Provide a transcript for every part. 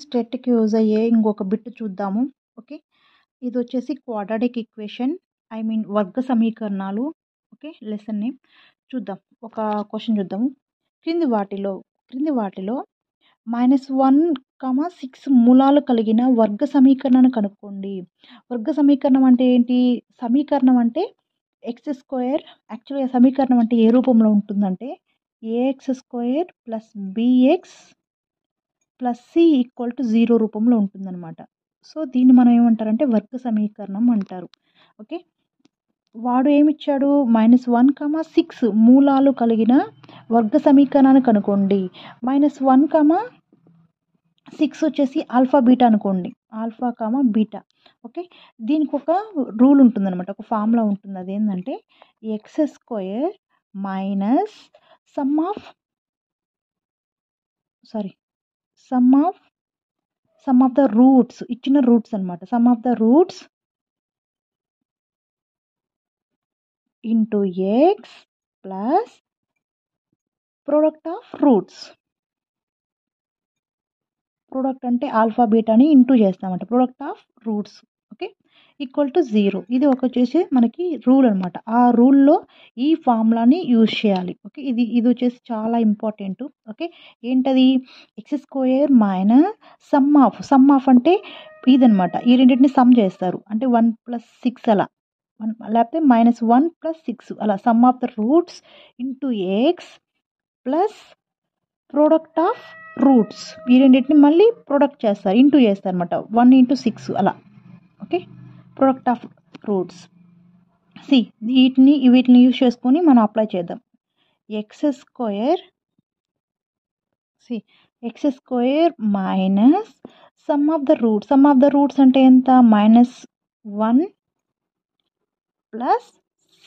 స్టేట్‌కి యూజ్ అయ్యే ఇంకొక బిట్ చూద్దాము. ఓకే. ఇదొచ్చేసి క్వాడ్రాటిక్ ఈక్వేషన్ వర్గ సమీకరణాలు. ఓకే. లెసన్ నేమ్ చూద్దాం. ఒక క్వెషన్ చూద్దాము. క్రింది వాటిలో -1, 6 మూలాలు కలిగిన వర్గ సమీకరణాన్ని కనుక్కోండి. వర్గ సమీకరణం అంటే ఏంటి? సమీకరణం అంటే x² యాక్చువల్‌గా సమీకరణం అంటే ఏ రూపంలో ఉంటుందంటే ax² + bx + c = 0 రూపంలో ఉంటుందన్నమాట. సో, దీన్ని మనం ఏమంటారంటే వర్గ సమీకరణం అంటారు. ఓకే. వాడు ఏమిచ్చాడు? -1, 6 మూలాలు కలిగిన వర్గ సమీకరణాన్ని కనుక్కోండి. -1, 6 వచ్చేసి ఆల్ఫా, బీటా అనుకోండి. Alpha, beta. ఓకే. దీనికొక రూల్ ఉంటుందన్నమాట. ఒక ఫార్ములా ఉంటుంది. అదేంటంటే x² minus sum of the roots, ఇచ్చిన రూట్స్ అన్నమాట. Sum of the roots into x plus product of roots. Product అంటే ఆల్ఫా బీటాని ఇంటూ చేస్తామంట. Product of roots. ఓకే. = 0. ఇది వచ్చేసి మనకి రూల్ అనమాట. ఆ రూల్‌లో ఈ ఫార్ములాని యూజ్ చేయాలి. ఓకే. ఇది వచ్చేసి చాలా ఇంపార్టెంట్. ఓకే. ఏంటది? x² మైనస్ సమ్ ఆఫ్ అంటే ఇదనమాట. ఈ రెండిటిని సమ్ చేస్తారు. అంటే 1 + 6 అలా. లేకపోతే -1 + 6 అలా some of the roots into x plus product of roots. ఈ రెండిటిని మళ్ళీ ప్రొడక్ట్ చేస్తారు. ఇంటూ చేస్తారనమాట. 1 × 6 అలా. ఓకే. Product of roots. వీటిని యూజ్ చేసుకొని మనం అప్లై చేద్దాం. x² minus sum of the roots. Some of the roots అంటే ఎంత? -1 +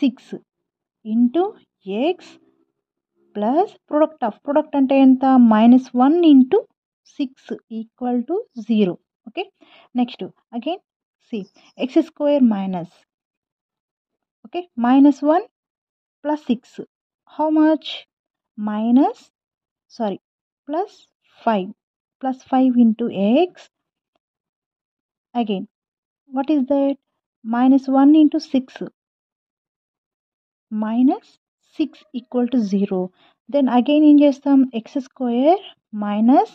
6 ఇంటూ ఎక్స్ ప్లస్ ప్రొడక్ట్ అంటే ఎంత? -1 × 6 = 0. Okay. Next again x² minus -1 + 6 how much? +5 into x. Again what is that? -1 × 6 -6 = 0. Then again ఏం చేస్తాం? x² minus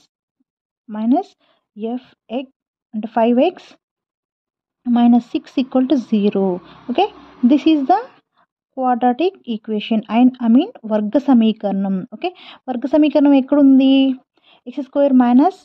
fx అంటే 5x -6 = 0. Okay. This is the quadratic equation వర్గ సమీకరణం. Okay. వర్గ సమీకరణం ఎక్కడుంది? x² minus